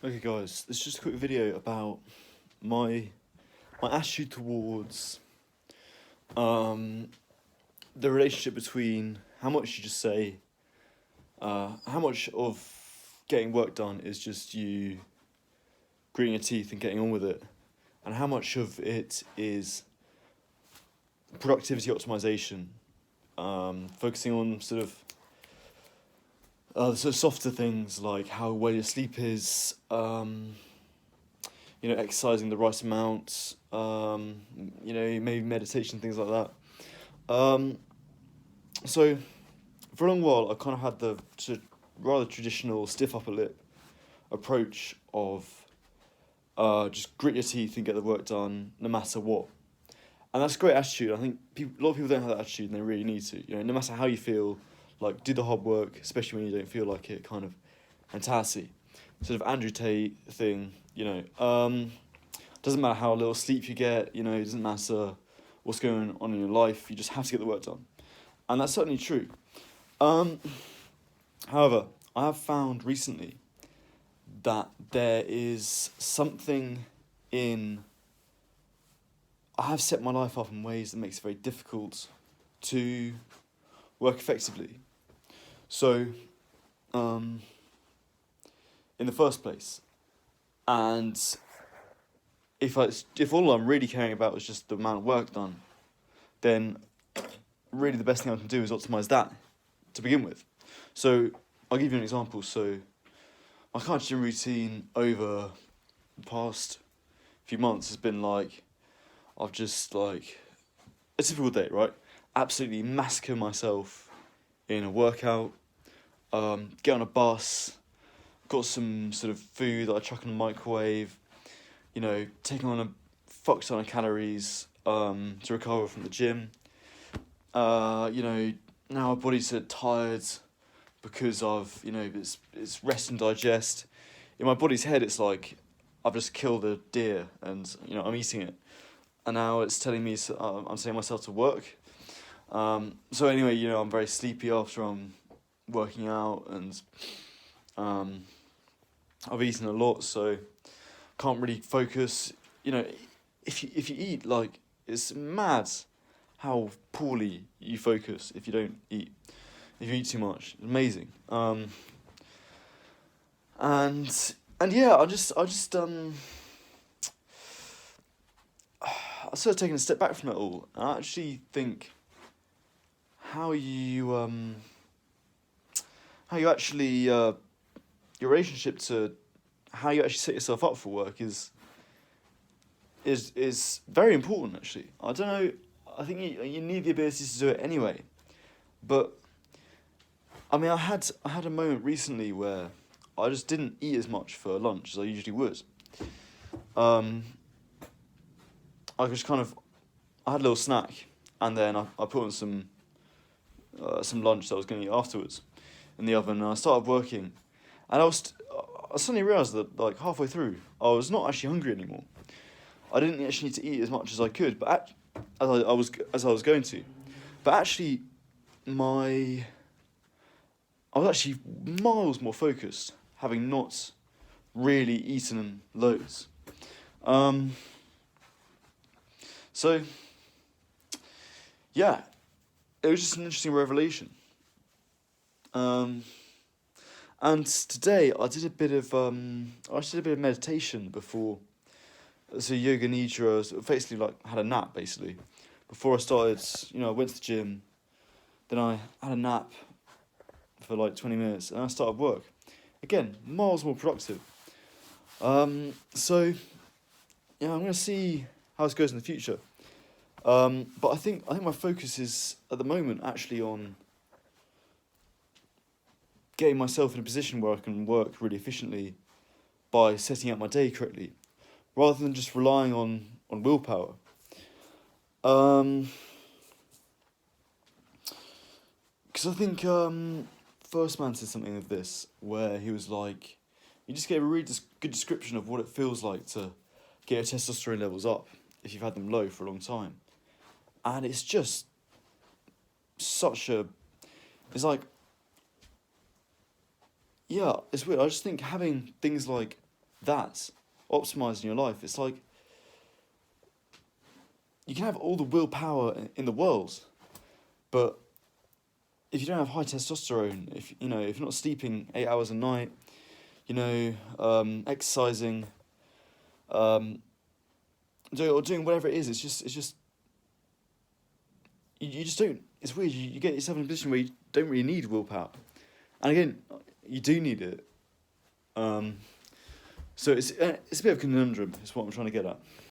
Okay, guys, this is just a quick video about my my attitude towards um the relationship between how much you just say, how much of getting work done is just you gritting your teeth and getting on with it, and how much of it is productivity optimization, focusing on the sort of softer things like how well your sleep is, exercising the right amount, maybe meditation, things like that. So for a long while, I kind of had the rather traditional stiff upper lip approach of just grit your teeth and get the work done no matter what. And that's a great attitude. I think a lot of people don't have that attitude, and they really need to. No matter how you feel, like do the hard work, especially when you don't feel like it. Kind of mentality, sort of Andrew Tate thing. Doesn't matter how little sleep you get. It doesn't matter what's going on in your life. You just have to get the work done, and that's certainly true. However, I have found recently that there is something in. I have set my life up in ways that makes it very difficult to work effectively. So, in the first place, and if all I'm really caring about is just the amount of work done, then really the best thing I can do is optimize that to begin with. So I'll give you an example. So my kind of gym routine over the past few months has been like, I've just like a typical day, right? Absolutely massacre myself in a workout, get on a bus, got some sort of food that I chuck in the microwave, taking on a fuck ton of calories to recover from the gym. Now my body's tired because of, it's rest and digest. In my body's head, it's like I've just killed a deer and, I'm eating it. And now it's telling me I'm sending myself to work. So anyway, I'm very sleepy after I'm working out, and I've eaten a lot, so can't really focus. If you eat, like, it's mad how poorly you focus if you don't eat. If you eat too much, it's amazing. And yeah, I sort of taken a step back from it all. I actually think how you actually your relationship to how you actually set yourself up for work is very important. Actually, I don't know. I think you need the ability to do it anyway, but I mean, I had a moment recently where I just didn't eat as much for lunch as I usually would. I had a little snack, and then I put on some lunch that I was going to eat afterwards in the oven, and I started working, and I suddenly realised that like halfway through I was not actually hungry anymore. I didn't actually need to eat as much as I could, but as I was going to, but actually I was actually miles more focused, having not really eaten loads. So, yeah, it was just an interesting revelation. And today I did a bit of meditation before. So yoga nidra, basically like had a nap basically. Before I started, I went to the gym, then I had a nap for like 20 minutes, and I started work. Again, miles more productive. So, yeah, I'm going to see how this goes in the future. But I think my focus is at the moment actually on getting myself in a position where I can work really efficiently by setting out my day correctly, rather than just relying on willpower. Because I think First Man said something of this, where he was like, you just gave a really good description of what it feels like to get your testosterone levels up if you've had them low for a long time. And it's just it's like, yeah, it's weird. I just think having things like that, optimizing your life. It's like you can have all the willpower in the world, but if you don't have high testosterone, if you know, if you're not sleeping 8 hours a night, exercising, doing whatever it is, it's just you just don't. It's weird. You get yourself in a position where you don't really need willpower, and again, you do need it. So it's a bit of a conundrum. Is what I'm trying to get at.